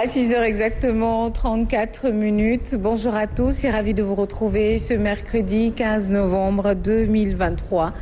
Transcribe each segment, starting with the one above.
À 6h exactement, 34 minutes. Bonjour à tous et ravi de vous retrouver ce mercredi 15 novembre 2023.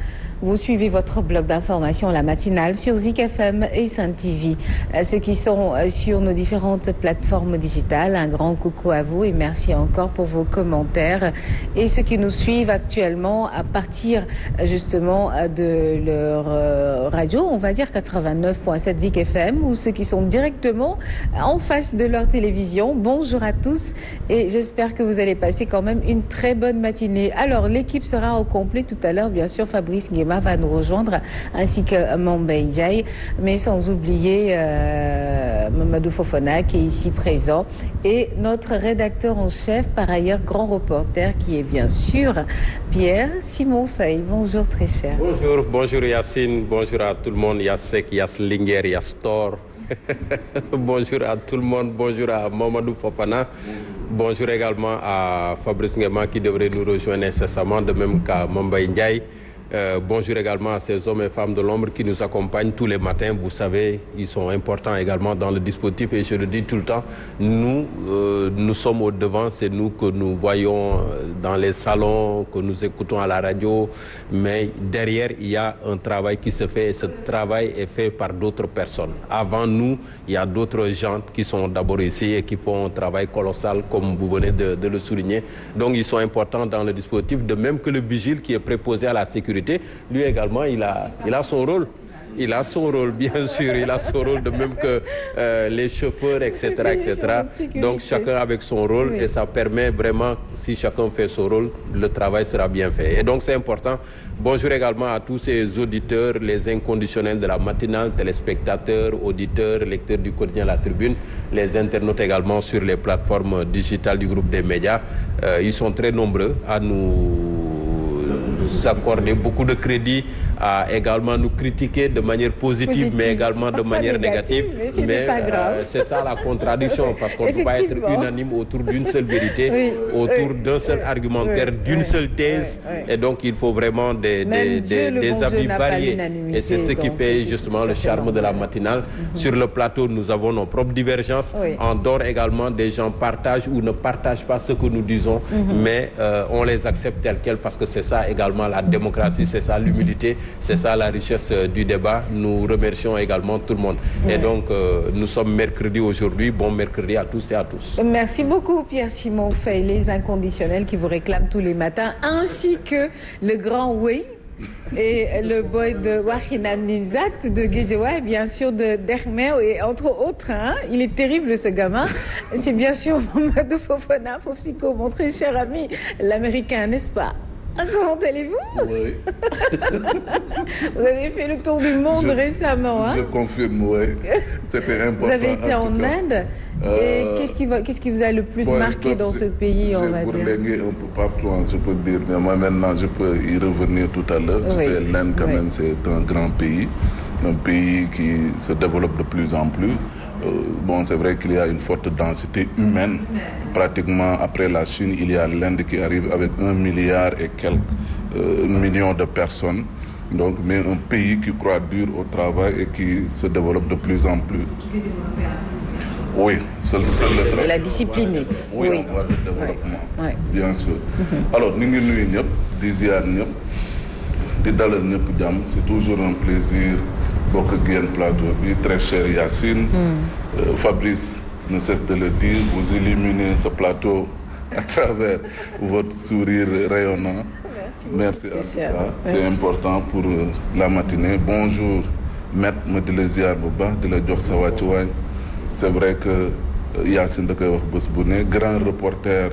Vous suivez votre bloc d'information, la matinale, sur Zik FM et Sun TV. Ceux qui sont sur nos différentes plateformes digitales, un grand coucou à vous et merci encore pour vos commentaires. Et ceux qui nous suivent actuellement à partir justement de leur radio, on va dire 89.7 Zik FM, ou ceux qui sont directement en face de leur télévision. Bonjour à tous et j'espère que vous allez passer quand même une très bonne matinée. Alors, l'équipe sera au complet tout à l'heure, bien sûr, Fabrice Nguema va nous rejoindre, ainsi que Mambay Ndiaye, mais sans oublier Mamadou Fofana qui est ici présent, et notre rédacteur en chef, par ailleurs grand reporter, qui est bien sûr Pierre Simon Faye. Bonjour très cher. Bonjour Yacine, bonjour à tout le monde, Yassek, Yasslinger, Yastor. Bonjour à tout le monde, bonjour à Mamadou Fofana, bonjour également à Fabrice Nguema qui devrait nous rejoindre incessamment, de même qu'à Mambay Ndiaye. Bonjour également à ces hommes et femmes de l'ombre qui nous accompagnent tous les matins. Vous savez, ils sont importants également dans le dispositif et je le dis tout le temps, nous sommes au devant, c'est nous que nous voyons dans les salons, que nous écoutons à la radio, mais derrière il y a un travail qui se fait et ce travail est fait par d'autres personnes. Avant nous, il y a d'autres gens qui sont d'abord ici et qui font un travail colossal comme vous venez de le souligner. Donc ils sont importants dans le dispositif, de même que le vigile qui est préposé à la sécurité. Lui également, il a son rôle. Il a son rôle, bien sûr. Il a son rôle, de même que les chauffeurs, etc., etc. Donc chacun avec son rôle, oui. Et ça permet vraiment, si chacun fait son rôle, le travail sera bien fait. Et donc c'est important. Bonjour également à tous ces auditeurs, les inconditionnels de la matinale, téléspectateurs, auditeurs, lecteurs du quotidien La Tribune, les internautes également sur les plateformes digitales du groupe des médias. Ils sont très nombreux à nous accorder beaucoup de crédit, à également nous critiquer de manière positive, mais également de manière négative. Mais c'est ça la contradiction, parce qu'on ne peut pas être unanime autour d'une seule vérité, autour d'un seul argumentaire, d'une seule thèse. Et donc il faut vraiment des avis variés. Et c'est ce qui fait justement le charme de la matinale. Sur le plateau, nous avons nos propres divergences. En dehors également, des gens partagent ou ne partagent pas ce que nous disons, mais on les accepte tels quels, parce que c'est ça également la démocratie, c'est ça l'humilité, c'est ça la richesse du débat. Nous remercions également tout le monde. Et donc, nous sommes mercredi aujourd'hui. Bon mercredi à tous et à tous. Merci beaucoup Pierre Simon Faye, les inconditionnels qui vous réclament tous les matins, ainsi que le grand oui et le boy de Wahinan Nizat de Guédiawaye, bien sûr de Dermeo, et entre autres, hein, il est terrible ce gamin. C'est bien sûr Mamadou Fofana, Fofsiko, mon très cher ami, l'américain, n'est-ce pas? Comment allez-vous? Oui. Vous avez fait le tour du monde récemment, hein? Je confirme, oui. C'était important. Vous avez été en Inde. Et qu'est-ce qui vous a le plus marqué dans ce pays, on va dire? J'ai bourlingué un peu partout, je peux dire. Mais moi, maintenant, je peux y revenir tout à l'heure. Tu sais, l'Inde, quand même, c'est un grand pays. Un pays qui se développe de plus en plus. Bon, c'est vrai qu'il y a une forte densité humaine. Pratiquement après la Chine, il y a l'Inde qui arrive avec 1 milliard et quelques millions de personnes. Donc, mais un pays qui croit dur au travail et qui se développe de plus en plus. Oui, c'est le travail. Et la discipline. Oui, on voit le développement, bien sûr. Alors, nous sommes ñëpp di ziar ñëpp di dalal ñëpp jàmm. C'est toujours un plaisir bokk ak yéen plateau bi, très cher Yacine. Fabrice ne cesse de le dire, vous illuminez ce plateau à travers votre sourire rayonnant. Merci en tout cas, c'est important pour la matinée. Bonjour maître, ma di la ziar bu baax di la jox sa wàccuwaay. C'est vrai que Yacine da koy wax bés bu ne, grand reporter.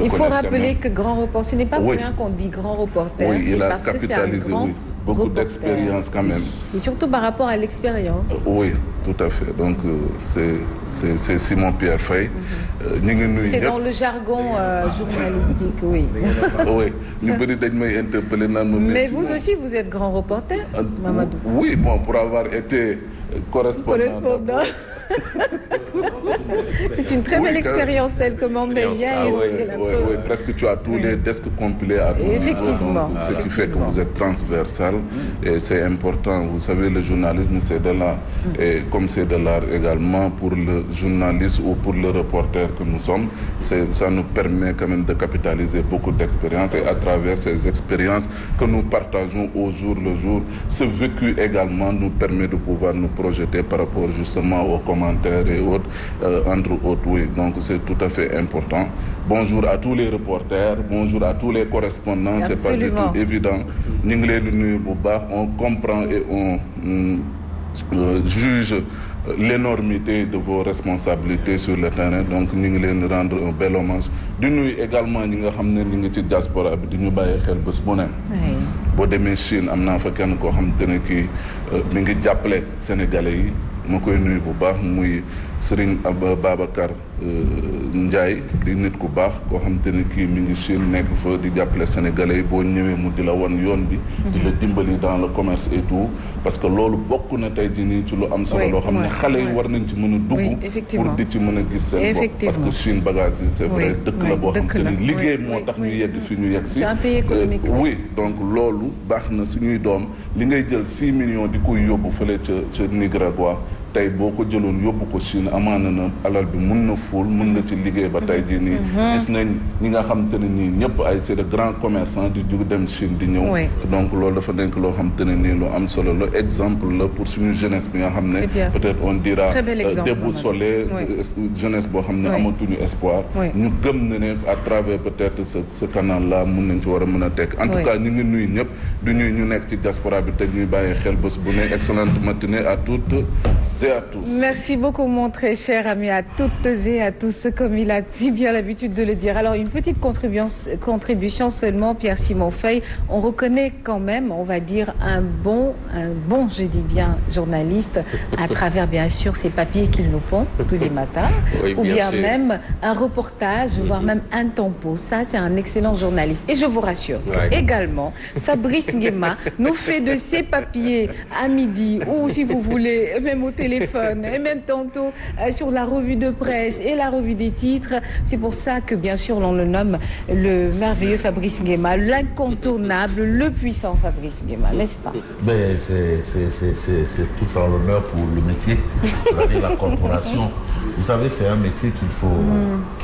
Il faut rappeler que grand reporter, ce n'est pas pour rien qu'on dit grand reporter. Oui, il a parce capitalisé, que c'est un grand beaucoup d'expérience quand même. Et surtout par rapport à l'expérience. Oui, tout à fait. Donc c'est Simon Pierre Faye. C'est dans le jargon journalistique, oui. Oui, ñu bëri dañ may interpeller naan ma. Mais vous aussi, vous êtes grand reporter, Mamadou. Oui, bon, pour avoir été correspondant. C'est une très belle expérience telle que Mambay Ndiaye. Oui, presque tu as tous les desks complets à tout. Effectivement. Ce qui fait que vous êtes transversal et c'est important. Vous savez, le journalisme, c'est de là. Et comme c'est de l'art également, pour le journaliste ou pour le reporter que nous sommes, ça nous permet quand même de capitaliser beaucoup d'expériences et à travers ces expériences que nous partageons au jour le jour, ce vécu également nous permet de pouvoir nous projeter par rapport justement aux commentaires et autres, entre autres, oui. Donc c'est tout à fait important. Bonjour à tous les reporters, bonjour à tous les correspondants, c'est pas du tout évident. On comprend et on juge l'énormité de vos responsabilités sur le terrain, donc ñu ngi leen rendre un bel hommage di nuyu également ñi nga xam ne ñi ngi ci diaspora bi di ñu bàyyi xel bés bu ne. boo demee Chine am naa fa kenn koo xam te ne kii mi ngi jàppale sénégalais yi ma koy nuyu bu baax muy Serigne Babacar Ndiaye di nit ku baax koo xam te ne kii mi ngi Chine nekk fa di jàppale sénégalais yi boo ñëwee mu di la wan yoon bi di la dimbali dans le commerce et tout parce que loolu bokk na tey jii nii ci lu am solo loo xam ne xale yi war nañ ci mën a dugg pour di ci mën a gis seen bopp parce que Chine bagage yi c'est vrai dëkk la boo xam te ni liggéey moo tax ñu yegg fi ñu yegg si oui donc loolu baax na suñuy doom li ngay jël 6 millions di koy yóbbu fële ca Nicaragua tey boo ko jëloon yóbbu ko Chine amaana na alal bi mun na ful mun na ci liggéey ba tey jii nii gis nañ ñi nga xam te ne nii ñëpp ay c'est de grands commerçants di jug dem Chine di ñëw donc loolu dafa nekk loo xam te ne nii lu am solo la exemple la pour suñu jeunesse bi nga xam ne peut-être on dira déboussolé jeunesse boo xam ne amatuñu espoir ñu gëm ne ne à travers peut-être ce canal là mun nañ ci war a mën a tekk en tout cas ñu ngi nuyu ñëpp du ñuy ñu nekk ci diaspora bi te ñuy bàyyi xel bés bu ne excellente matinée à toutes et à tous. Merci beaucoup mon très cher ami, à toutes et à tous, comme il a si bien l'habitude de le dire. Alors une petite contribution seulement, Pierre-Simon Faye. On reconnaît quand même, on va dire, un bon, je dis bien, journaliste, à travers bien sûr ces papiers qu'il nous pond tous les matins, ou bien sûr. Même un reportage, voire même un tempo. Ça, c'est un excellent journaliste. Et je vous rassure également, Fabrice Nguema nous fait de ces papiers à midi, ou si vous voulez, même au téléphone, et même tantôt sur la revue de presse et la revue des titres. C'est pour ça que bien sûr l'on le nomme le merveilleux Fabrice Nguema, l'incontournable, le puissant Fabrice Nguema, n'est-ce pas? Mais c'est tout en l'honneur pour le métier, c'est-à-dire la corporation. Vous savez, c'est un métier qu'il faut,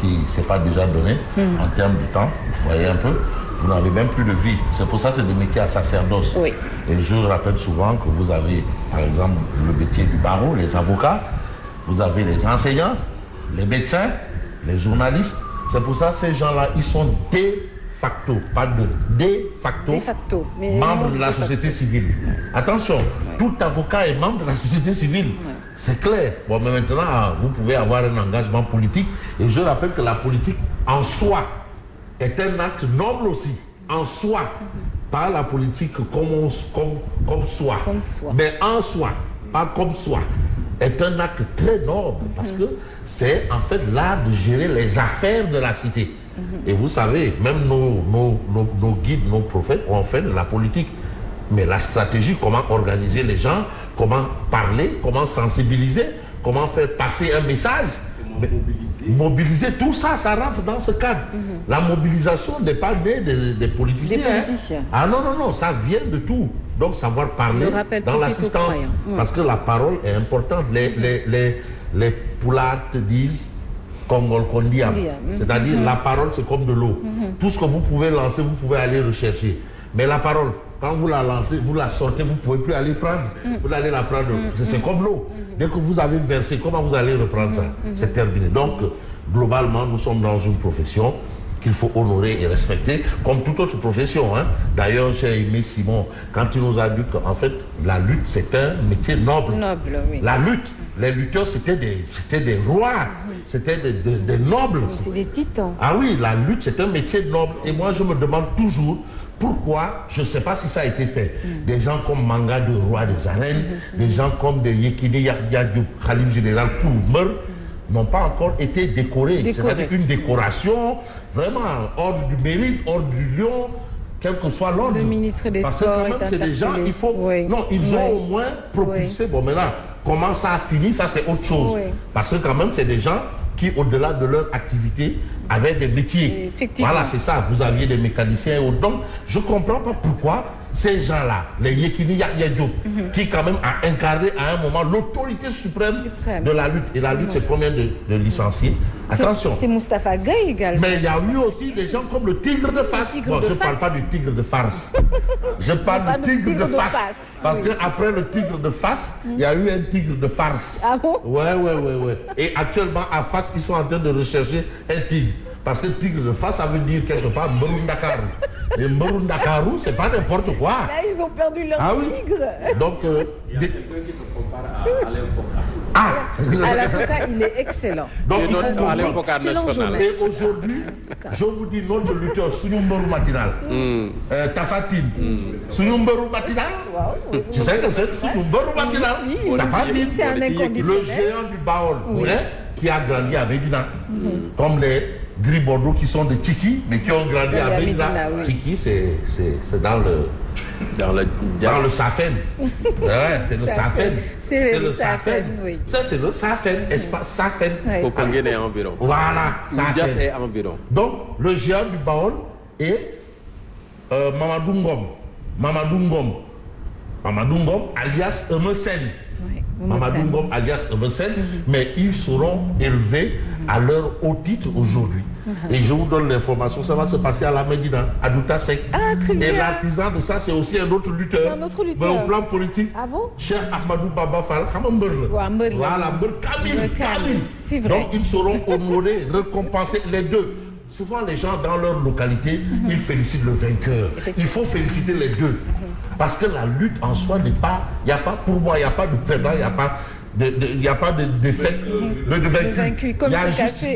qui ne s'est pas déjà donné en termes de temps. Vous voyez un peu. Vous n'avez même plus de vie. C'est pour ça que c'est des métiers à sacerdoce. Oui. Et je rappelle souvent que vous avez, par exemple, le métier du barreau, les avocats, vous avez les enseignants, les médecins, les journalistes. C'est pour ça que ces gens-là, ils sont de facto, pas de facto, membres de la société civile. Attention, tout avocat est membre de la société civile. C'est clair. Bon, mais maintenant, vous pouvez avoir un engagement politique. Et je rappelle que la politique, en soi, est un acte noble aussi, en soi, pas la politique comme soi, mais en soi, pas comme soi, est un acte très noble parce que c'est en fait l'art de gérer les affaires de la cité. Et vous savez, même nos guides, nos prophètes ont fait de la politique. Mais la stratégie, comment organiser les gens, comment parler, comment sensibiliser, comment faire passer un message, mobiliser, tout ça, ça rentre dans ce cadre. La mobilisation n'est pas née des politiciens. Ah non, ça vient de tout. Donc savoir parler dans l'assistance. Parce que la parole est importante. Les poulards te disent Kongolkondiam. C'est-à-dire la parole c'est comme de l'eau. Tout ce que vous pouvez lancer, vous pouvez aller rechercher. Mais la parole, quand vous la lancez, vous la sortez, vous ne pouvez plus aller prendre. Vous allez la prendre. C'est comme l'eau. Dès que vous avez versé, comment vous allez reprendre ça? C'est terminé. Donc, globalement, nous sommes dans une profession qu'il faut honorer et respecter, comme toute autre profession. Hein. D'ailleurs, j'ai aimé Simon, quand il nous a dit qu'en fait, la lutte, c'est un métier noble. La lutte, les lutteurs, c'était des rois, c'était des nobles. C'est des titans. Ah oui, la lutte, c'est un métier noble. Et moi, je me demande toujours, pourquoi, je ne sais pas si ça a été fait, des gens comme Manga de Roi des Arènes, des gens comme de Yekini Yahya Diop, Khalif Général Koumer, n'ont pas encore été décorés. C'est-à-dire une décoration vraiment ordre du mérite, ordre du lion, quel que soit l'ordre. Le ministre des Sports. Parce que quand même, c'est des gens, il faut... Non, ils ont au moins propulsé. Bon, maintenant, comment ça a fini, ça c'est autre chose. Parce que quand même, c'est des gens qui, au-delà de leur activité, avaient des métiers. Voilà, c'est ça. Vous aviez des mécaniciens et autres. Donc, je ne comprends pas pourquoi ces gens-là, les Yekini Yahya Diop, qui quand même a incarné à un moment l'autorité suprême de la lutte. Et la lutte, c'est combien de licenciés? Attention. C'est Moustapha Gueye également. Mais il y a eu aussi des gens comme le tigre de Fass. Je ne parle pas du tigre de farce. Je parle du tigre de Fass. Parce qu'après le tigre de Fass, il y a eu un tigre de farce. Ah bon? Ouais. Et actuellement, à Fass, ils sont en train de rechercher un tigre. Parce que tigre de Fass, ça veut dire quelque part Mberundakaru. Et Mberundakaru, c'est pas n'importe quoi. Là, ils ont perdu leur tigre. Donc, il y a quelqu'un qui te compare à Alain Foka. Alain Foka, il est excellent. Donc, Alain Foka national. Et aujourd'hui, je vous dis notre lutteur, Souniumberu Matinal, Tafatine, Souniumberu Matinal, tu sais que c'est Souniumberu Matinal, Tafatine, c'est un inconditionnel. Le géant du Baol, qui a grandi à Médina, comme les Gris Bordeaux qui sont des Tchiki, mais qui ont grandi à Médina. Tchiki, c'est dans le Safen. Ouais, c'est le Safen. C'est le Safen, oui. Ça, c'est le Safen, espace Safen. Poponguen est environ. Voilà, Safen. est environ. Donc, le géant du Baol est Mamadou Ngom, alias Emersen. Mamadou Ngom, alias Emersen. Mais ils seront élevés à leur haut titre aujourd'hui. Et je vous donne l'information, ça va se passer à la Médina, à Douta Sek. Ah, très bien. Et l'artisan de ça, c'est aussi un autre lutteur. Mais au plan politique, Cheikh Ahmadou Baba Fall, voilà, Kamil. C'est vrai. Donc ils seront honorés, récompensés, les deux. Souvent, les gens dans leur localité, ils félicitent le vainqueur. Il faut féliciter les deux. Parce que la lutte en soi n'est pas, pour moi, il n'y a pas de perdant, il n'y a pas de défaite, de vaincu. Comme il y a ce juste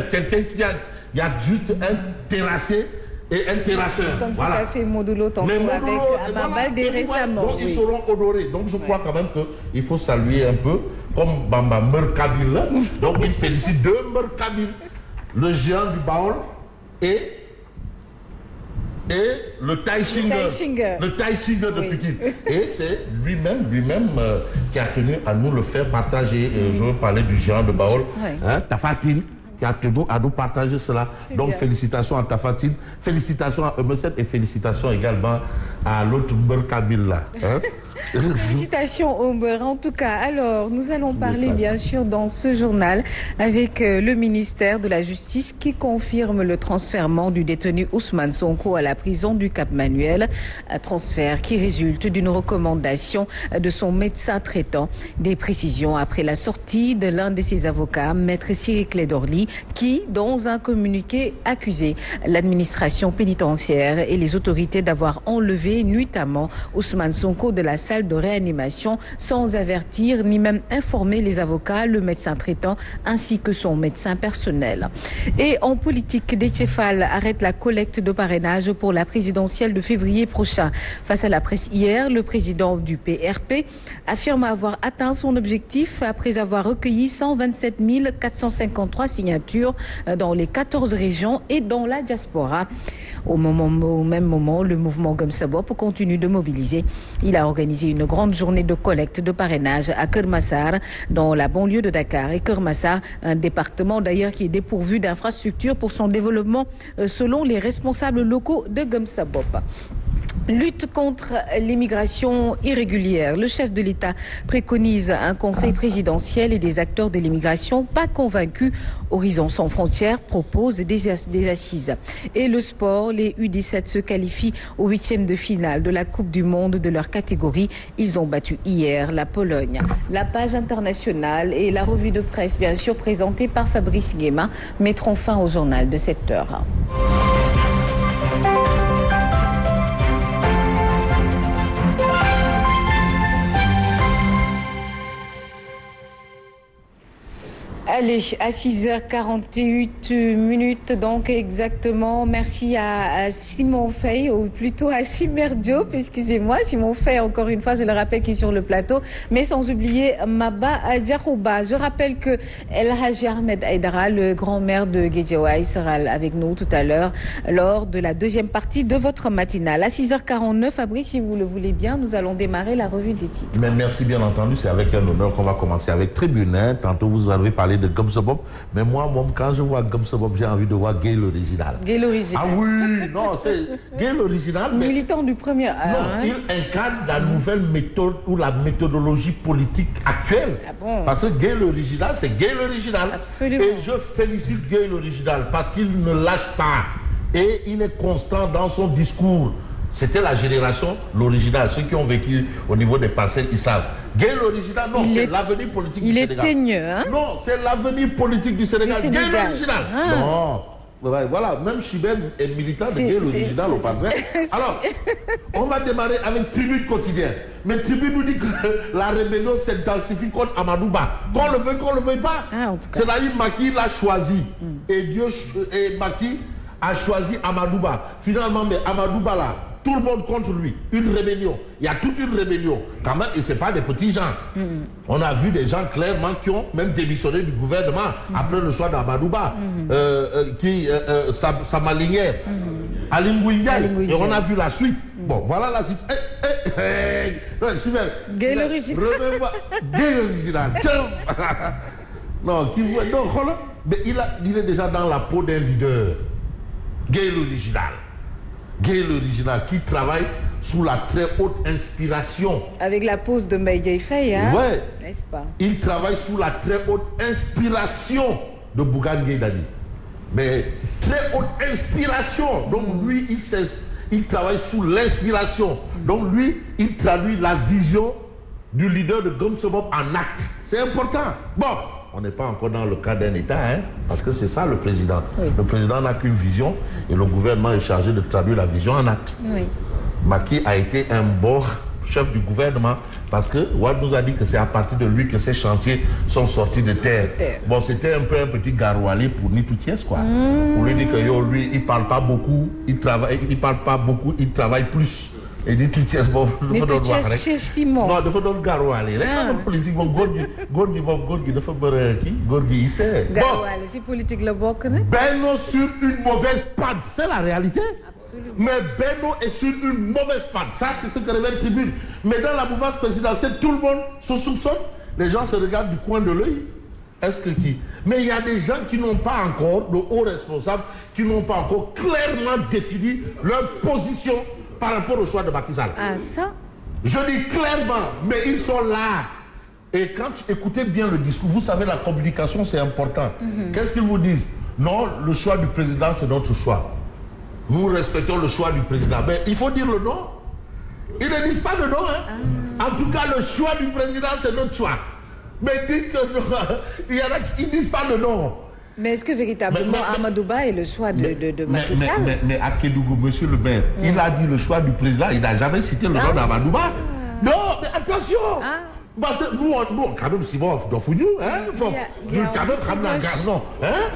quelqu'un il y a juste un terrassé et un terrasseur. Comme ça qu'a fait Modulo tantôt avec Amabal récemment. Donc ils seront honorés. Donc je crois quand même qu'il faut saluer un peu, comme Bamba Merkabil. Donc il félicite deux Merkabil, le géant du Baol et le Tai Shinger de Pikine. Et c'est lui-même qui a tenu à nous le faire partager. Je veux parler du géant de Baol, Tafatine, qui a tenu à nous partager cela. Donc félicitations à Tafatine, félicitations à Emerson et félicitations également à l'autre Merkabil là. Félicitations Omber. En tout cas, alors nous allons parler bien sûr dans ce journal avec le ministère de la Justice qui confirme le transfèrement du détenu Ousmane Sonko à la prison du Cap-Manuel. Un transfert qui résulte d'une recommandation de son médecin traitant. Des précisions après la sortie de l'un de ses avocats, Maître Cyril Clédorli, qui, dans un communiqué, accusait l'administration pénitentiaire et les autorités d'avoir enlevé nuitamment Ousmane Sonko de la salle de réanimation sans avertir ni même informer les avocats, le médecin traitant ainsi que son médecin personnel. Et en politique, Déthié Fall arrête la collecte de parrainage pour la présidentielle de février prochain. Face à la presse hier, le président du PRP affirme avoir atteint son objectif après avoir recueilli 127 453 signatures dans les 14 régions et dans la diaspora. Au même moment, le mouvement Gumsabop continue de mobiliser. Il a organisé une grande journée de collecte de parrainage à Kermassar, dans la banlieue de Dakar. Et Kermassar, un département d'ailleurs qui est dépourvu d'infrastructures pour son développement selon les responsables locaux de Gumsabop. Lutte contre l'immigration irrégulière. Le chef de l'État préconise un conseil présidentiel et des acteurs de l'immigration pas convaincus. Horizon sans frontières propose des assises. Et le sport, les U17 se qualifient au 8e de finale de la Coupe du Monde de leur catégorie. Ils ont battu hier la Pologne. La page internationale et la revue de presse, bien sûr, présentée par Fabrice Guéma, mettront fin au journal de 7 heures. Allez, à 6h48, donc exactement. Merci à Simon Fay, ou plutôt à Chimère Diop, excusez-moi. Simon Fay, encore une fois, je le rappelle, qui est sur le plateau. Mais sans oublier Maba Diarouba. Je rappelle que El Haji Ahmed Aïdara, le grand-maire de Guédiawaye, sera avec nous tout à l'heure lors de la deuxième partie de votre matinale. À 6h49, Fabrice, si vous le voulez bien, nous allons démarrer la revue des titres. Mais merci bien entendu, c'est avec un honneur qu'on va commencer avec Tribune. Tantôt, vous avez parlé de de Gumsebop. Mais moi, quand je vois Gumsebop, j'ai envie de voir Gay l'original. Gay l'original. Ah oui, non, c'est Gay l'original. Militant du premier. Non, il incarne la nouvelle méthode ou la méthodologie politique actuelle. Ah bon? Parce que Gay l'original, c'est Gay l'original. Absolument. Et je félicite Gay l'original parce qu'il ne lâche pas. Et il est constant dans son discours. C'était la génération, l'original. Ceux qui ont vécu au niveau des parcelles, ils savent. Gay l'original, non, c'est l'avenir politique du Sénégal. Il est teigneux, hein? Non, c'est l'avenir politique du Sénégal. Gay l'original. Ah. Non. Voilà, même Chibem est militant de Gay l'original au Parcelles. Alors, on va démarrer avec Tribune quotidien. Mais Tribune nous dit que la rébellion s'intensifie contre Amadouba. Qu'on le veuille pas. Ah, c'est-à-dire Macky l'a choisi. Et Macky a choisi Amadouba. Finalement, mais Amadouba là, tout le monde contre lui. Une rébellion. Il y a toute une rébellion. Quand même, et ce n'est pas des petits gens. On a vu des gens clairement qui ont même démissionné du gouvernement après le choix d'Amadouba. Samalinière, Alingouindiaï. Et on a vu la suite. Bon, voilà la suite. Gay l'original. Gay l'original. Non, mais il est déjà dans la peau d'un leader. Gay l'original. Gay l'original qui travaille sous la très haute inspiration. Avec la pose de Mbaye Faye, hein? Ouais. N'est-ce pas? Il travaille sous la très haute inspiration de Bougane Gueye Dany. Mais très haute inspiration. Donc lui, il travaille sous l'inspiration. Donc lui, il traduit la vision du leader de Gumsebop en acte. C'est important. Bon. On n'est pas encore dans le cas d'un État, hein, parce que c'est ça le président. Oui. Le président n'a qu'une vision et le gouvernement est chargé de traduire la vision en acte. Oui. Macky a été un bon chef du gouvernement parce que Ouad nous a dit que c'est à partir de lui que ces chantiers sont sortis de terre. Bon, c'était un peu un petit garoualé pour Nitoutiès, quoi. Pour lui dire que lui, il parle pas beaucoup, il travaille plus. Et dit tu tiens bon chez Simon. Non, dafa doon garouwaale rek xam politique moom góor gi dafa bëre kii góor gi il sait. Garouwaale si politique la bokk na. Benno sur une mauvaise patte, c'est la réalité. Absolument. Mais Benno est sur une mauvaise patte. Ça c'est ce que révèle Tribune. Mais dans la mouvance présidentielle, tout le monde se soupçonne. Les gens se regardent du coin de l'œil. Est-ce que qui? Mais il y a des gens qui n'ont pas encore, de hauts responsables, qui n'ont pas encore clairement défini leur position par rapport au choix de Macky Sall. Ah, ça? Je dis clairement, mais ils sont là. Et quand tu écoutez bien le discours, vous savez, la communication, c'est important. Qu'est-ce qu'ils vous disent? Non, le choix du président, c'est notre choix. Nous respectons le choix du président. Mais il faut dire le non. Ils ne disent pas le non. Hein. En tout cas, le choix du président, c'est notre choix. Mais dites que il y en a qui ne disent pas le non. Mais est-ce que véritablement Amadouba est le choix de Macky Sall? Mais à Kédougou, monsieur le maire, il a dit le choix du président, il n'a jamais cité le nom d'Amadouba. Non, mais attention. Parce que nous, quand même, si bon, dans Fougnou, hein, nous, quand même, non, hein?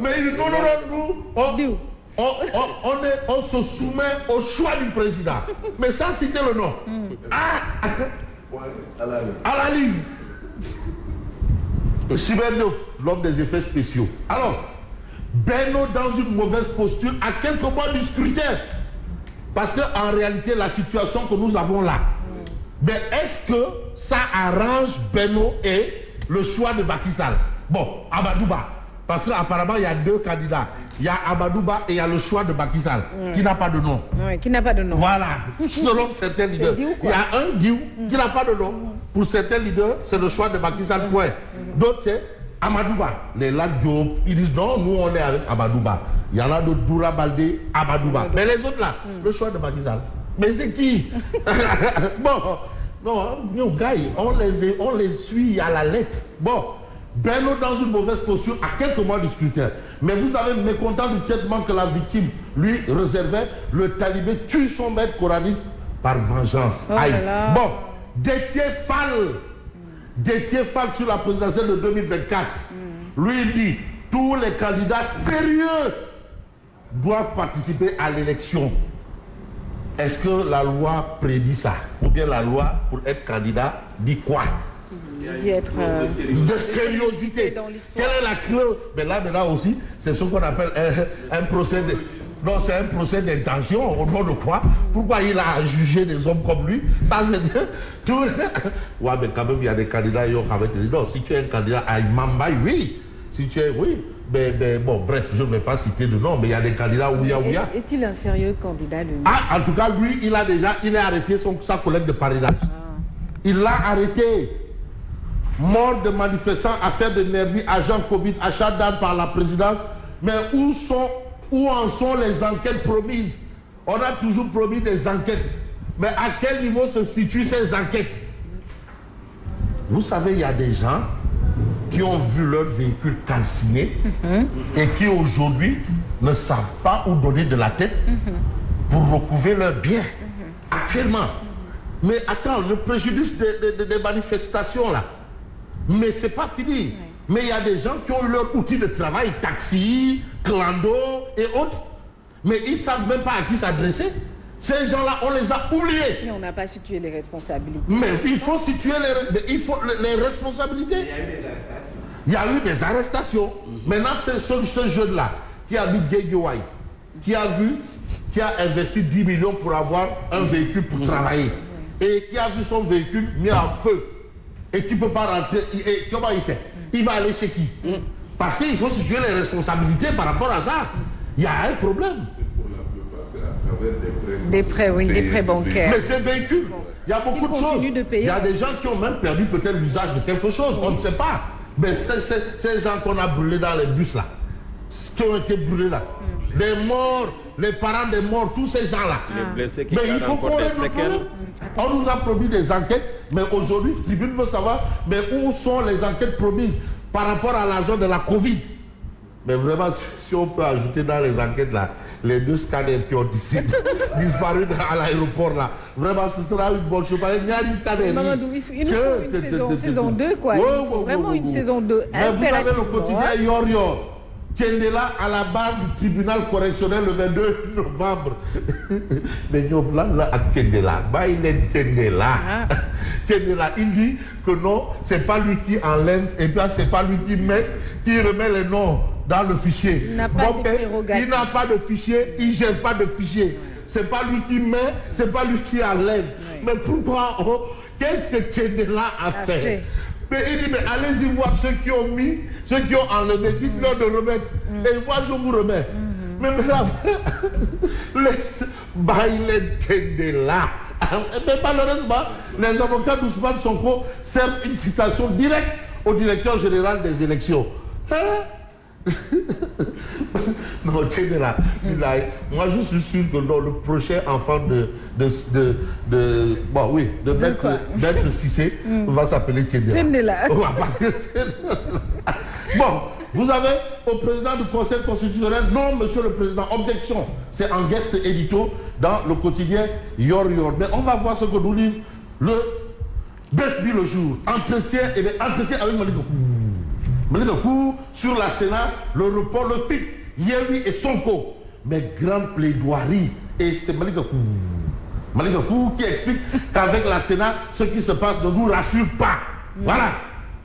Mais non, on se soumet au choix du président. Mais sans citer le nom. À la ligne. Siberno, l'homme des effets spéciaux. Alors, Benno dans une mauvaise posture à quelques mois du scrutin. Parce qu'en réalité, la situation que nous avons là, mais est-ce que ça arrange Benno et le choix de Macky Sall? Bon, Amadouba. Parce qu'apparemment, il y a deux candidats. Il y a Amadouba et il y a le choix de Macky Sall, qui n'a pas de nom. Oui, qui n'a pas de nom. Voilà, selon certains leaders. Il y a un Guiou qui n'a pas de nom. Pour certains leaders, c'est le choix de Macky Sall, point. D'autres, c'est Amadouba. Les Lac Diop, ils disent non, nous on est avec Amadouba. Il y en a d'autres, Doura Baldé, Amadouba. Mais les autres là, le choix de Macky Sall. Mais c'est qui? Bon, non, nos gars, on les suit à la lettre. Bon. Benno dans une mauvaise posture à quelques mois du scrutin. Mais vous avez mécontent du traitement que la victime lui réservait. Le talibé tue son maître coranique par vengeance. Oh là. Bon, Déthié Fall sur la présidentielle de 2024. Lui il dit, tous les candidats sérieux doivent participer à l'élection. Est-ce que la loi prédit ça? Ou bien la loi pour être candidat dit quoi? De sériosité. Quelle est la clé? Mais là, maintenant aussi, c'est ce qu'on appelle un procédé. Donc c'est un procès d'intention, au nom de quoi? Pourquoi il a jugé des hommes comme lui? Ça c'est tout. Ouais, mais quand même, il y a des candidats qui ont dit non, si tu es un candidat à Mamba, oui. Si tu es, oui. Mais bon, bref, je ne vais pas citer de nom, mais il y a des candidats où il y a. Est-il un sérieux candidat, lui? Ah, en tout cas, lui, il est arrêté sa collègue de parrainage. Il l'a arrêté. Mort de manifestants, affaire de nervis, agent Covid, achat d'armes par la présidence. Mais où en sont les enquêtes promises? On a toujours promis des enquêtes. Mais à quel niveau se situent ces enquêtes? Vous savez, il y a des gens qui ont vu leur véhicule calciné et qui aujourd'hui ne savent pas où donner de la tête pour recouvrer leurs biens. Actuellement. Mais attends, le préjudice des manifestations là, mais c'est pas fini. Mais il y a des gens qui ont eu leur outil de travail, taxi, clando et autres. Mais ils ne savent même pas à qui s'adresser. Ces gens-là, on les a oubliés. Mais on n'a pas situé les responsabilités. Mais il faut situer les responsabilités. Il y a eu des arrestations. Maintenant, c'est ce jeune-là qui a mis Guéguéouaï, qui a investi 10 millions pour avoir un véhicule pour travailler. Et qui a vu son véhicule mis en feu. Et qui ne peut pas rentrer. Et comment il fait? Il va aller chez qui? Parce qu'il faut situer les responsabilités par rapport à ça. Il y a un problème. Des prêts, oui, des prêts bancaires. Mais ces véhicules, il y a beaucoup de choses. Il y a des gens qui ont même perdu peut-être l'usage de quelque chose, on ne sait pas. Mais ces gens qu'on a brûlés dans les bus là, qui ont été brûlés là, les morts, les parents des morts, tous ces gens-là. Les blessés qui mais il faut qu'on règle le problème. On nous a promis des enquêtes, mais aujourd'hui, Tribune veut savoir, mais où sont les enquêtes promises par rapport à l'argent de la Covid? Mais vraiment, si on peut ajouter dans les enquêtes là, les 2 scanners qui ont disparu à l'aéroport là, vraiment ce sera une bonne chose. Il y a des scanners. Mamadou, il nous faut une saison 2 quoi. Il faut vraiment une saison 2. Mais vous avez le quotidien Yor. Tiendela à la barre du tribunal correctionnel le 22 novembre. Mais nous là à Tiendela, il est Tiendela. Tiendela, il dit que non, c'est pas lui qui enlève et puis c'est pas lui qui remet les noms dans le fichier. Il n'a pas de fichier, il ne gère pas de fichier. C'est pas lui qui met, c'est pas lui qui enlève. Mais pourquoi qu'est-ce que Tiendela a fait? Mais il dit, mais allez-y voir ceux qui ont mis, ceux qui ont enlevé, dites-leur de remettre. Et moi, je vous remets. Mais laisse bailer Tiendela. Mais malheureusement, les avocats d'Ousmane Sonko servent une citation directe au directeur général des élections. Non, Tiendela, moi je suis sûr que dans le prochain enfant de Maître Cissé va s'appeler Tiendela. Parce que bon, vous avez au président du Conseil constitutionnel, non monsieur le président, objection, c'est en guest édito dans le quotidien Yor. Mais on va voir ce que nous dit le Besbi le jour, entretien avec Malick Gakou sur la Sénat, le report, le FIC, Yewwi et Sonko. Mais grande plaidoirie. Et c'est Malick Gakou qui explique qu'avec la Sénat, ce qui se passe ne nous rassure pas. Voilà.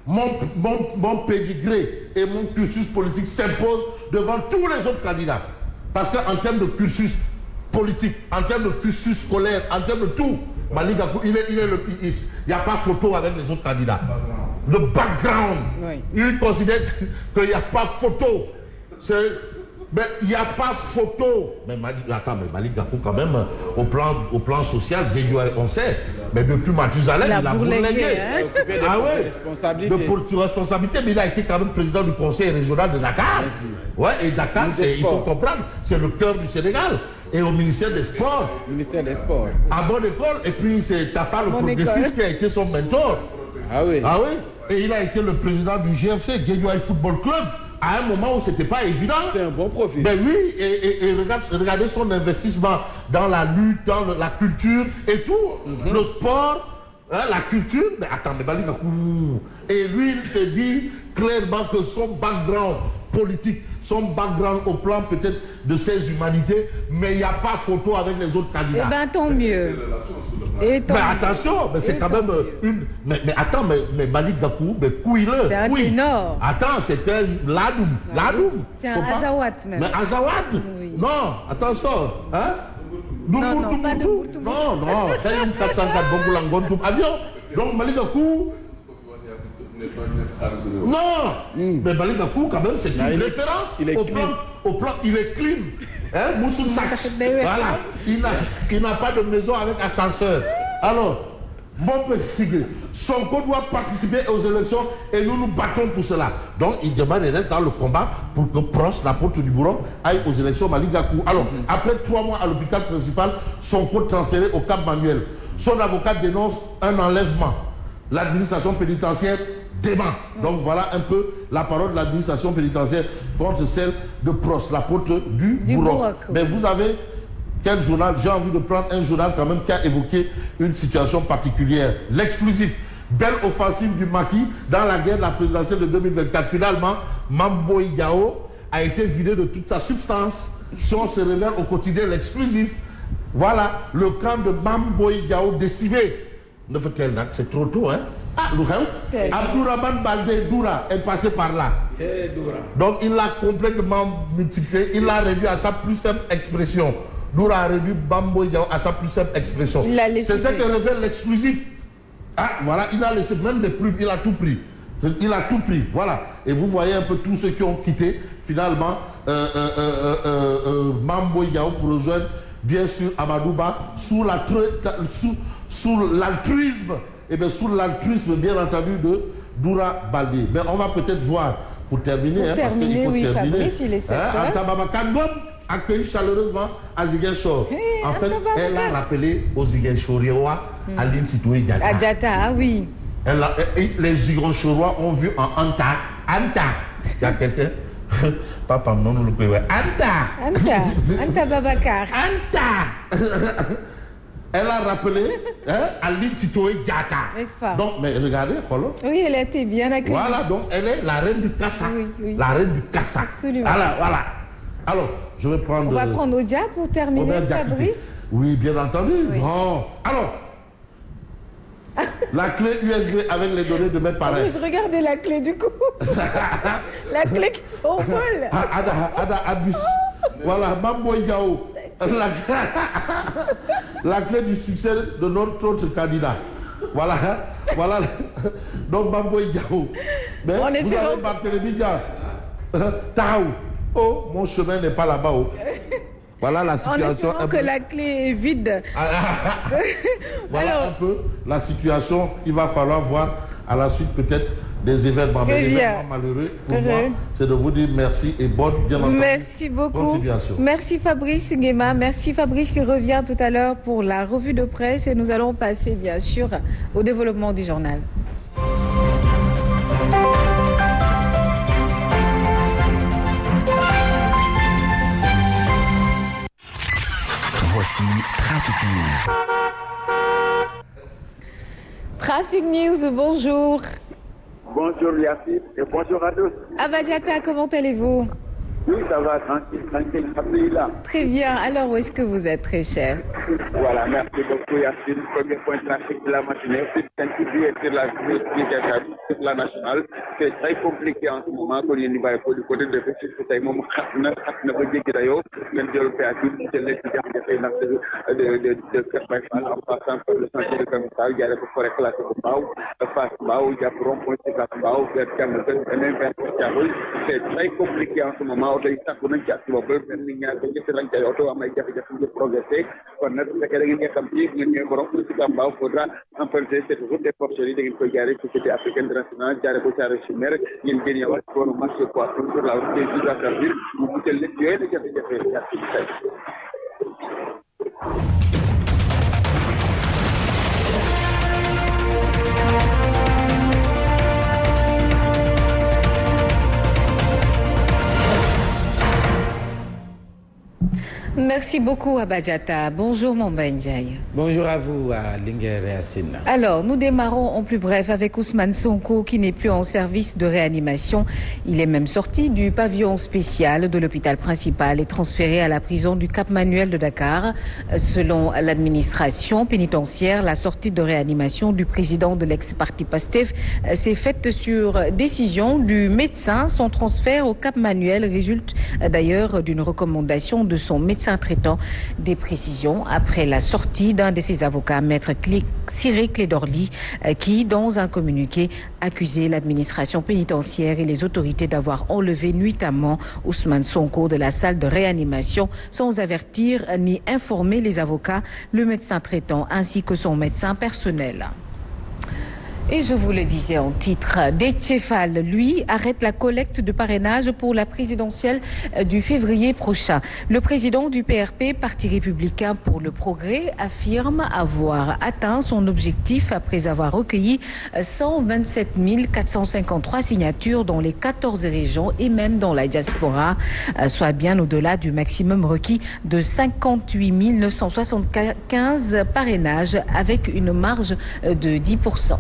Mon pédigré et mon cursus politique s'imposent devant tous les autres candidats. Parce qu'en termes de cursus politique, en termes de cursus scolaire, en termes de tout, Malick Gakou, il est le PIS. Il n'y a pas photo avec les autres candidats. Le background. Oui. Il considère qu'il n'y a pas photo. Mais il n'y a pas photo. Mais Malick Gakou, quand même, au plan social, on sait. Mais depuis Mathusalem, il a bourlingué. Ah oui, de responsabilité. Mais il a été quand même président du conseil régional de Dakar. Ouais, et Dakar, il faut comprendre, c'est le cœur du Sénégal. Et au ministère des Sports. À bonne école. Et puis c'est Tafa, le progressiste, qui a été son mentor. Ah oui. Et il a été le président du GFC, Guédiawaye Football Club, à un moment où c'était pas évident. C'est un bon profil. Mais oui, et regardez son investissement dans la lutte, dans la culture et tout. Le sport, la culture. Mais attends, mais Malick Gakou. Et lui, il te dit clairement que son background politique, son background au plan peut-être de ses humanités, mais il n'y a pas photo avec les autres candidats. Eh bien, tant mieux. Mais attention, mais c'est quand même une... Mais attends, mais Malick Gakou, mais couille-le. C'est un ténor. Attends, c'était Ladoum. C'est un Azawad même. Mais Azawad. Non, attention. Hein? Non, pas de Bourtou. Non, c'est un 404 Bongolangon avion. Donc, Malikakou. Non, mais Malikakou, quand même, c'est une référence. Au plan, il est clean. Hein? Moussou Sachs. Voilà. Il n'a pas de maison avec ascenseur. Alors, mon petit Sonko doit participer aux élections et nous nous battons pour cela. Donc, il demande et reste dans le combat pour que Pros, l'apôtre du bourreau, aille aux élections Maligakou. Alors, après 3 mois à l'hôpital principal, Sonko transféré au Cap Manuel. Son avocat dénonce un enlèvement. L'administration pénitentiaire dément. Donc, voilà un peu la parole de l'administration pénitentiaire contre celle de Pros, l'apôtre du bourreau. Mais vous avez... Quel journal? J'ai envie de prendre un journal quand même qui a évoqué une situation particulière. L'exclusif. Belle offensive du maquis dans la guerre de la présidentielle de 2024. Finalement, Mamboy Yao a été vidé de toute sa substance. Si on se révèle au quotidien l'exclusif, voilà, le camp de Mamboy Yao décimé. C'est trop tôt, hein? Abdourahmane Baldé Doura est passé par là. Donc il l'a complètement multiplié. Il l'a réduit à sa plus simple expression. Doura a réduit Bambo Yao à sa plus simple expression. C'est ce que révèle l'exclusif. Ah, voilà, il a laissé même des plumes, il a tout pris. Il a tout pris, voilà. Et vous voyez un peu tous ceux qui ont quitté, finalement, Mambo Yao pour rejoindre, bien sûr, Amadouba, sous l'altruisme, et bien sous l'altruisme, bien entendu, de Doura Baldé. Mais on va peut-être voir, pour terminer, terminer, oui, Fabrice, il est 7 heures. Accueilli chaleureusement à Ziguinchor. Hey, en fait, elle a rappelé aux Ziguinchoriois Aline Sitoé Diatta. À Diatta, oui. Les Ziguinchorois ont vu en Anta. Il y a quelqu'un. Papa, non, nous le pouvons. Anta Babacar. Anta. Elle a rappelé Aline Sitoé Diatta. N'est-ce pas? Donc, mais regardez, Kolo. Oui, elle a été bien accueillie. Voilà, donc elle est la reine du Kassa. Oui. La reine du Kassa. Absolument. Voilà. Alors, je vais prendre... On va prendre Odia pour terminer, Fabrice. Oui, bien entendu. Oui. Bon. Alors, la clé USB avec les données de mes parents. Fabrice, regardez la clé du coup. La clé qui s'envole. Ada Abus. Voilà, Mambo Yao. La clé du succès de notre autre candidat. Voilà. Donc, Mambo Yao. Mais on vous avez Barthélémy Dia. Taou. Oh, mon chemin n'est pas là-bas. Voilà la situation. En espérant que la clé est vide. Voilà un peu la situation. Il va falloir voir à la suite peut-être des événements. Mais l'événement malheureux pour moi, c'est de vous dire merci et bonne, bien entendu, merci beaucoup. Continuation. Merci Fabrice Nguema. Merci Fabrice qui revient tout à l'heure pour la revue de presse. Et nous allons passer bien sûr au développement du journal. Voici Trafic News. Trafic News, bonjour. Bonjour Yacine et bonjour à tous. Abadjata, comment allez-vous? Oui, ça va, tranquille, là. Très bien. Alors, où est-ce que vous êtes, très cher? Voilà, merci beaucoup Yacine. Premier point de trafic de la matinée, c'est intitulé sur la nationale. C'est très compliqué en ce moment pour du côté de Fessus. C'est un moment de Kerpafal en passant par le centre de Kamissal, il y a le forêt classé de Bao, face Bao, il y a rond-point de Bao, vers Kamissal, et même vers Tiaroul. C'est très compliqué en ce moment. Auto yi takku nañ ci activité boobu benn ñaar ba ñetti lañ cay oto am ay jafe-jafe ngir progresser kon nag su fekkee da ngeen xam ci ngeen ñëw borom pour si Mbao faudra emprunter cette route des porcheries da ngeen koy jaaree société africaine internationale jaaree ko Thiaroye sur Mer ngeen gën ñëwaat ci borom marché poisson sur la route des hydrocarbures mu butal lépp yooyu la jafe-jafe Merci beaucoup Abadjata. Bonjour Mamba Ndiaye. Bonjour à vous, à Linguère et à Sina. Alors, nous démarrons en plus bref avec Ousmane Sonko qui n'est plus en service de réanimation. Il est même sorti du pavillon spécial de l'hôpital principal et transféré à la prison du Cap-Manuel de Dakar. Selon l'administration pénitentiaire, la sortie de réanimation du président de l'ex-parti PASTEF s'est faite sur décision du médecin. Son transfert au Cap-Manuel résulte d'ailleurs d'une recommandation de son médecin traitant. Des précisions après la sortie d'un de ses avocats, maître Ciré Clédorli, qui, dans un communiqué, accusait l'administration pénitentiaire et les autorités d'avoir enlevé nuitamment Ousmane Sonko de la salle de réanimation sans avertir ni informer les avocats, le médecin traitant ainsi que son médecin personnel. Et je vous le disais en titre, Déthié Fall, lui, arrête la collecte de parrainage pour la présidentielle du février prochain. Le président du PRP, Parti républicain pour le progrès, affirme avoir atteint son objectif après avoir recueilli 127 453 signatures dans les 14 régions et même dans la diaspora, soit bien au-delà du maximum requis de 58 975 parrainages avec une marge de 10%.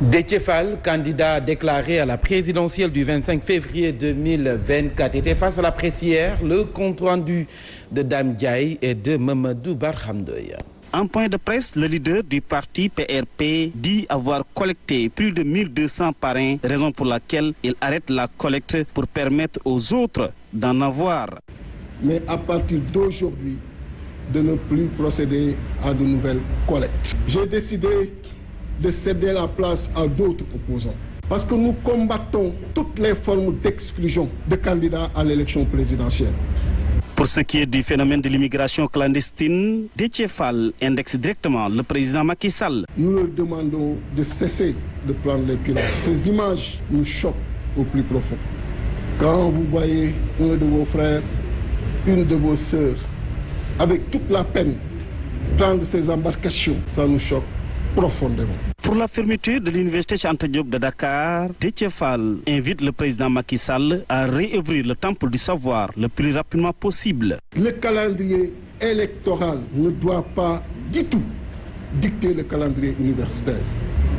Déthié Fall, candidat déclaré à la présidentielle du 25 février 2024, était face à la presse hier. Le compte-rendu de Dame Ndiaye et de Mamadou Barham Ndoye. En point de presse, le leader du parti PRP dit avoir collecté plus de 1200 parrains, raison pour laquelle il arrête la collecte pour permettre aux autres d'en avoir. Mais à partir d'aujourd'hui, de ne plus procéder à de nouvelles collectes. J'ai décidé de céder la place à d'autres opposants. Parce que nous combattons toutes les formes d'exclusion de candidats à l'élection présidentielle. Pour ce qui est du phénomène de l'immigration clandestine, Déthié Fall indexe directement le président Macky Sall. Nous leur demandons de cesser de prendre les pilotes. Ces images nous choquent au plus profond. Quand vous voyez un de vos frères, une de vos sœurs, avec toute la peine, prendre ces embarcations, ça nous choque profondément. Pour la fermeture de l'université Cheikh Anta Diop de Dakar, Déthié Fall invite le président Macky Sall à réouvrir le temple du savoir le plus rapidement possible. Le calendrier électoral ne doit pas du tout dicter le calendrier universitaire.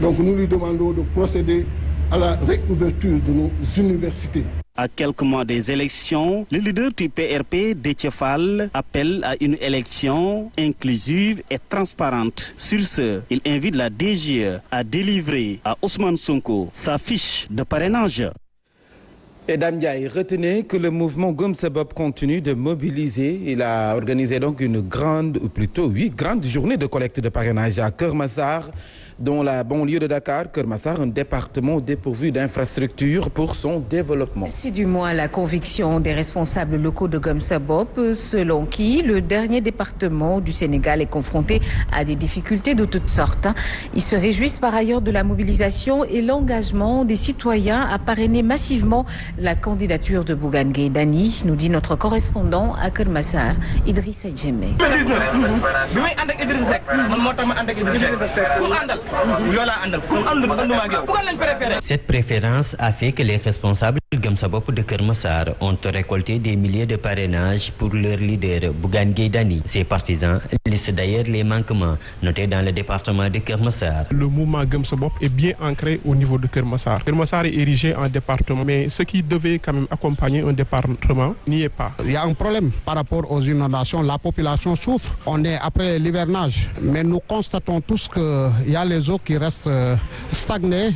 Donc nous lui demandons de procéder à la réouverture de nos universités. À quelques mois des élections, le leader du PRP, Déthié Fall, appelle à une élection inclusive et transparente. Sur ce, il invite la DGE à délivrer à Ousmane Sonko sa fiche de parrainage. Et Dame Ndiaye, retenez que le mouvement Gëm Sa Bopp continue de mobiliser. Il a organisé donc une grande, ou plutôt 8 grandes journées de collecte de parrainage à Keur Massar, dans la banlieue de Dakar. Keur Massar, un département dépourvu d'infrastructures pour son développement. C'est du moins la conviction des responsables locaux de Gëm Sa Bopp, selon qui le dernier département du Sénégal est confronté à des difficultés de toutes sortes. Ils se réjouissent par ailleurs de la mobilisation et l'engagement des citoyens à parrainer massivement la candidature de Bougane Gueye Dany, nous dit notre correspondant à Keur Massar, Idrissa Djemé. Cette préférence a fait que les responsables Gëm Sa Bopp de Keur Massar ont récolté des milliers de parrainages pour leur leader Bougane Gueye Dany. Ses partisans listent d'ailleurs les manquements notés dans le département de Keur Massar. Le mouvement Gëm Sa Bopp est bien ancré au niveau de Keur Massar. Keur Massar est érigé en département, mais ce qui devait quand même accompagner un département n'y est pas. Il y a un problème par rapport aux inondations. La population souffre. On est après l'hivernage, mais nous constatons tous qu'il y a les eaux qui restent stagnées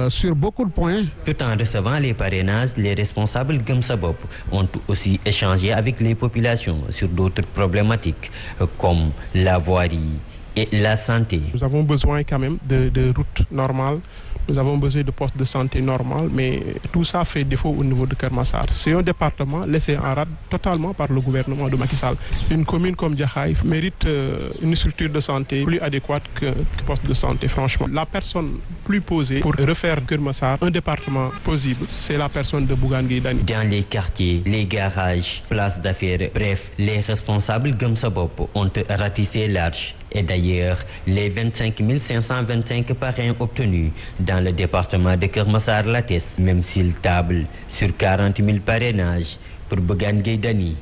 sur beaucoup de points. Tout en recevant les parrainages, les responsables Gëm Sa Bopp ont aussi échangé avec les populations sur d'autres problématiques comme la voirie et la santé. Nous avons besoin quand même de routes normales. Nous avons besoin de postes de santé normaux, mais tout ça fait défaut au niveau de Keur Massar. C'est un département laissé en rade totalement par le gouvernement de Macky Sall. Une commune comme Jaxaay mérite une structure de santé plus adéquate que poste de santé, franchement. La personne plus posée pour refaire Keur Massar un département possible, c'est la personne de Bougane Gueye Dany. Dans les quartiers, les garages, places d'affaires, bref, les responsables Gëm Sa Bopp ont ratissé large. Et d'ailleurs, les 25 525 parrains obtenus dans le département de Keur Massar l'attestent, même s'ils tablent sur 40 000 parrainages pour Bougane Gueye Dany.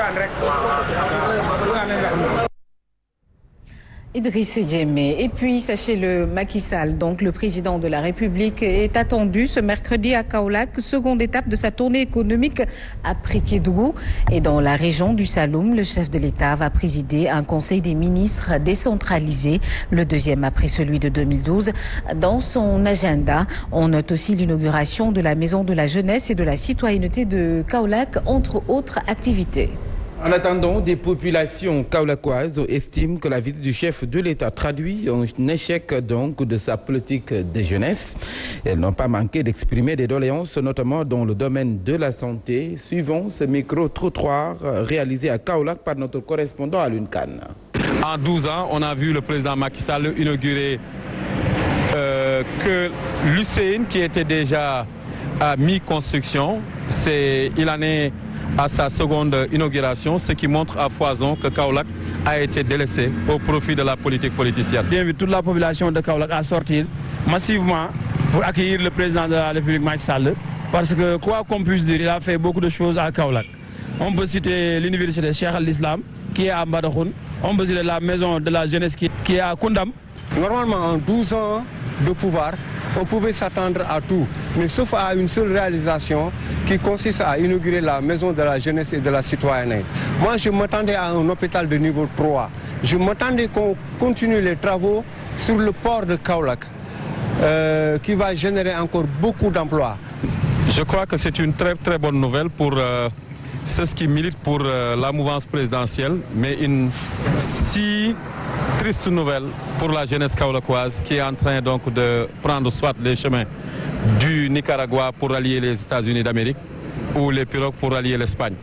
Idriss Diémé. Et puis, sachez-le, Macky Sall, donc le président de la République, est attendu ce mercredi à Kaolack, seconde étape de sa tournée économique après Kédougou. Et dans la région du Saloum, le chef de l'État va présider un conseil des ministres décentralisé, le deuxième après celui de 2012. Dans son agenda, on note aussi l'inauguration de la Maison de la Jeunesse et de la Citoyenneté de Kaolack, entre autres activités. En attendant, des populations kaolackoises estiment que la visite du chef de l'État traduit un échec donc de sa politique de jeunesse. Elles n'ont pas manqué d'exprimer des doléances, notamment dans le domaine de la santé. Suivons ce micro-trottoir réalisé à Kaolack par notre correspondant à l'UNCAN. En 12 ans, on a vu le président Macky Sall inaugurer que l'UCN qui était déjà à mi-construction, il en est à sa seconde inauguration, ce qui montre à foison que Kaolack a été délaissé au profit de la politique politicienne. J'invite toute la population de Kaolack à sortir massivement pour accueillir le président de la République Macky Sall, parce que quoi qu'on puisse dire, il a fait beaucoup de choses à Kaolack. On peut citer l'université Cheikh Al-Islam qui est à Mbadakhoune, on peut citer la maison de la jeunesse qui est à Koundam. Normalement, en 12 ans de pouvoir, on pouvait s'attendre à tout, mais sauf à une seule réalisation qui consiste à inaugurer la maison de la jeunesse et de la citoyenneté. Moi, je m'attendais à un hôpital de niveau 3. Je m'attendais qu'on continue les travaux sur le port de Kaolack, qui va générer encore beaucoup d'emplois. Je crois que c'est une très très bonne nouvelle pour ceux qui militent pour la mouvance présidentielle, mais une si triste nouvelle pour la jeunesse kaolackoise qui est en train donc de prendre soit les chemins du Nicaragua pour rallier les États-Unis d'Amérique ou les pirogues pour rallier l'Espagne.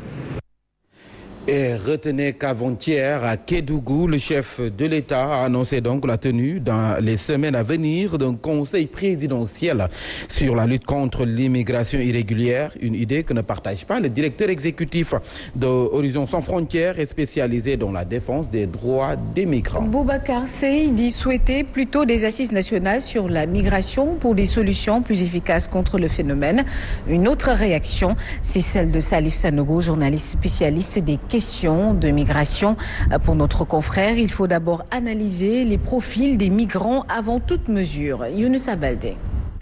Et retenez qu'avant-hier, à Kédougou, le chef de l'État a annoncé donc la tenue dans les semaines à venir d'un conseil présidentiel sur la lutte contre l'immigration irrégulière, une idée que ne partage pas le directeur exécutif de Horizon Sans Frontières et spécialisé dans la défense des droits des migrants. Boubacar Seydi souhaitait plutôt des assises nationales sur la migration pour des solutions plus efficaces contre le phénomène. Une autre réaction, c'est celle de Salif Sanogo, journaliste spécialiste des question de migration. Pour notre confrère, il faut d'abord analyser les profils des migrants avant toute mesure. Younous Baldé.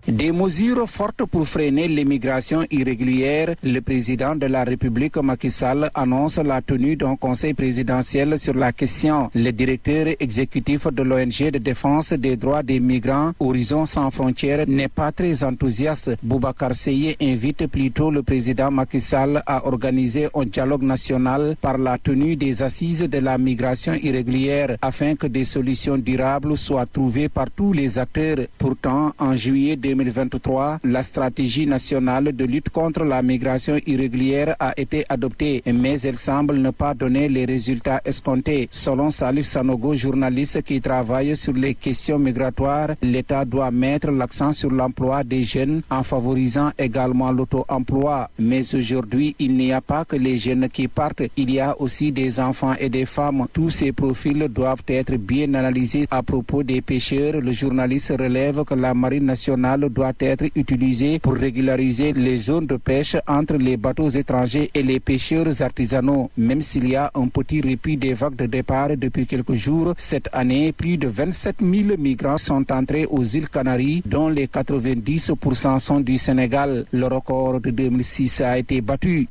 Des mesures fortes pour freiner l'immigration irrégulière. Le président de la République, Macky Sall, annonce la tenue d'un conseil présidentiel sur la question. Le directeur exécutif de l'ONG de défense des droits des migrants, Horizon Sans Frontières, n'est pas très enthousiaste. Boubacar Seye invite plutôt le président Macky Sall à organiser un dialogue national par la tenue des assises de la migration irrégulière afin que des solutions durables soient trouvées par tous les acteurs. Pourtant, en juillet 2023, la stratégie nationale de lutte contre la migration irrégulière a été adoptée, mais elle semble ne pas donner les résultats escomptés. Selon Salif Sanogo, journaliste qui travaille sur les questions migratoires, l'État doit mettre l'accent sur l'emploi des jeunes en favorisant également l'auto-emploi. Mais aujourd'hui, il n'y a pas que les jeunes qui partent, il y a aussi des enfants et des femmes. Tous ces profils doivent être bien analysés. À propos des pêcheurs, le journaliste relève que la Marine nationale doit être utilisée pour régulariser les zones de pêche entre les bateaux étrangers et les pêcheurs artisanaux. Même s'il y a un petit répit des vagues de départ depuis quelques jours, cette année, plus de 27 000 migrants sont entrés aux îles Canaries, dont les 90% sont du Sénégal. Le record de 2006 a été battu.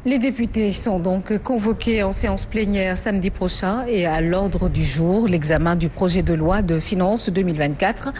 Les députés sont donc convoqués en séance plénière samedi prochain et à l'ordre du jour, l'examen du projet de loi de finances 2024.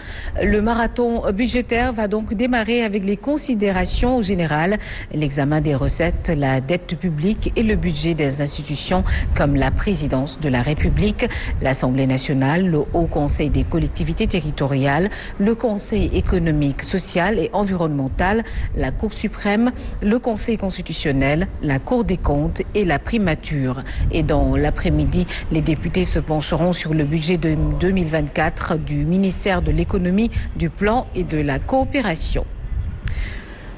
Le marathon budgétaire va donc démarrer avec les considérations générales, l'examen des recettes, la dette publique et le budget des institutions comme la présidence de la République, l'Assemblée nationale, le Haut Conseil des collectivités territoriales, le Conseil économique, social et environnemental, la Cour suprême, le Conseil constitutionnel, la Cour des comptes et la primature. Et dans l'après-midi, les députés se pencheront sur le budget de 2024 du ministère de l'économie, du plan et de la coopération.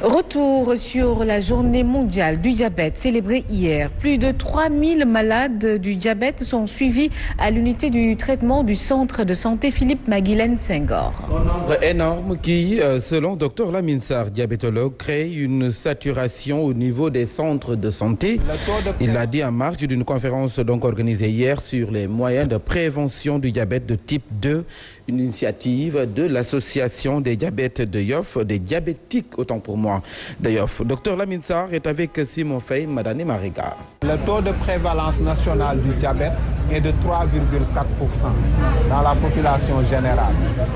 Retour sur la journée mondiale du diabète célébrée hier. Plus de 3000 malades du diabète sont suivis à l'unité du traitement du centre de santé Philippe Maguilène Senghor. Un nombre énorme qui, selon Dr Lamine Sarr, diabétologue, crée une saturation au niveau des centres de santé. Il l'a dit en marge d'une conférence donc organisée hier sur les moyens de prévention du diabète de type 2, une initiative de l'association des diabètes de Yoff, des diabétiques autant pour moi de Yoff. Dr Lamine Sarr est avec Simon Fay, Madani Mariga. Le taux de prévalence nationale du diabète est de 3,4% dans la population générale,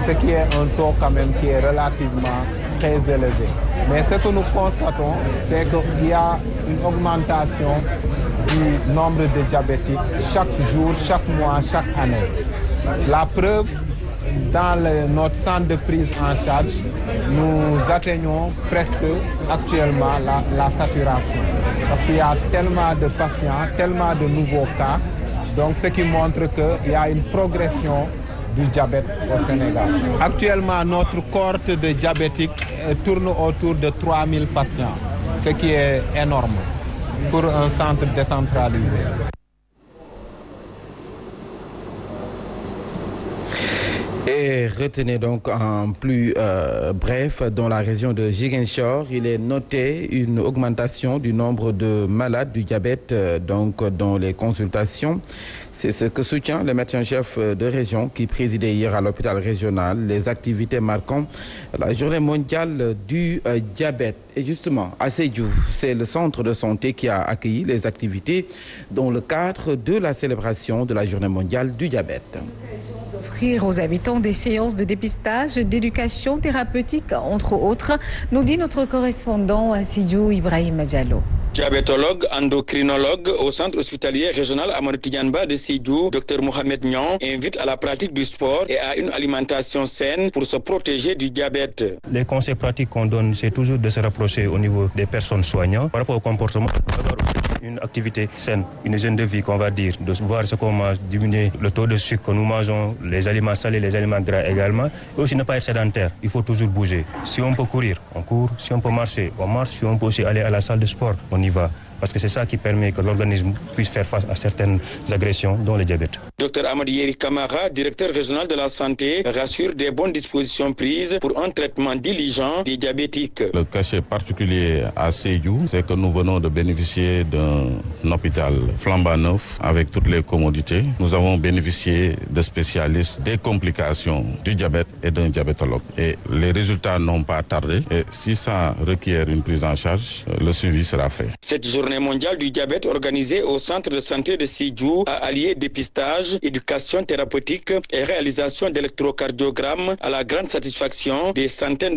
ce qui est un taux quand même qui est relativement très élevé. Mais ce que nous constatons, c'est qu'il y a une augmentation du nombre de diabétiques chaque jour, chaque mois, chaque année. La preuve, dans notre centre de prise en charge, nous atteignons presque actuellement la saturation. Parce qu'il y a tellement de patients, tellement de nouveaux cas, donc ce qui montre qu'il y a une progression du diabète au Sénégal. Actuellement, notre cohorte de diabétiques tourne autour de 3000 patients, ce qui est énorme pour un centre décentralisé. Et retenez donc en plus bref, dans la région de Ziguinchor, il est noté une augmentation du nombre de malades du diabète donc dans les consultations. C'est ce que soutient le médecin-chef de région qui présidait hier à l'hôpital régional les activités marquant la journée mondiale du diabète. Et justement, à Sédhiou, c'est le centre de santé qui a accueilli les activités dans le cadre de la célébration de la journée mondiale du diabète. D'offrir aux habitants des séances de dépistage, d'éducation thérapeutique, entre autres, nous dit notre correspondant à Sédhiou, Ibrahim Diallo. Diabétologue, endocrinologue au centre hospitalier régional Amadou Tidiane Ba de Sédhiou, Dr Mohamed Niang invite à la pratique du sport et à une alimentation saine pour se protéger du diabète. Les conseils pratiques qu'on donne, c'est toujours de se rapprocher au niveau des personnes soignantes. Par rapport au comportement, une activité saine, une hygiène de vie qu'on va dire, de voir ce qu'on mange, diminuer le taux de sucre que nous mangeons, les aliments salés, les aliments gras également, et aussi ne pas être sédentaire. Il faut toujours bouger. Si on peut courir, on court. Si on peut marcher, on marche. Si on peut aussi aller à la salle de sport, on y va. Parce que c'est ça qui permet que l'organisme puisse faire face à certaines agressions, dont le diabète. Dr Amadi Yeri Kamara, directeur régional de la santé, rassure des bonnes dispositions prises pour un traitement diligent des diabétiques. Le cachet particulier à Sédhiou, c'est que nous venons de bénéficier d'un hôpital flambant neuf avec toutes les commodités. Nous avons bénéficié de spécialistes des complications du diabète et d'un diabétologue. Et les résultats n'ont pas tardé. Et si ça requiert une prise en charge, le suivi sera fait. Cette journée mondiale du diabète organisée au centre de santé de Sédhiou a allié dépistage, éducation thérapeutique et réalisation d'électrocardiogramme à la grande satisfaction des centaines de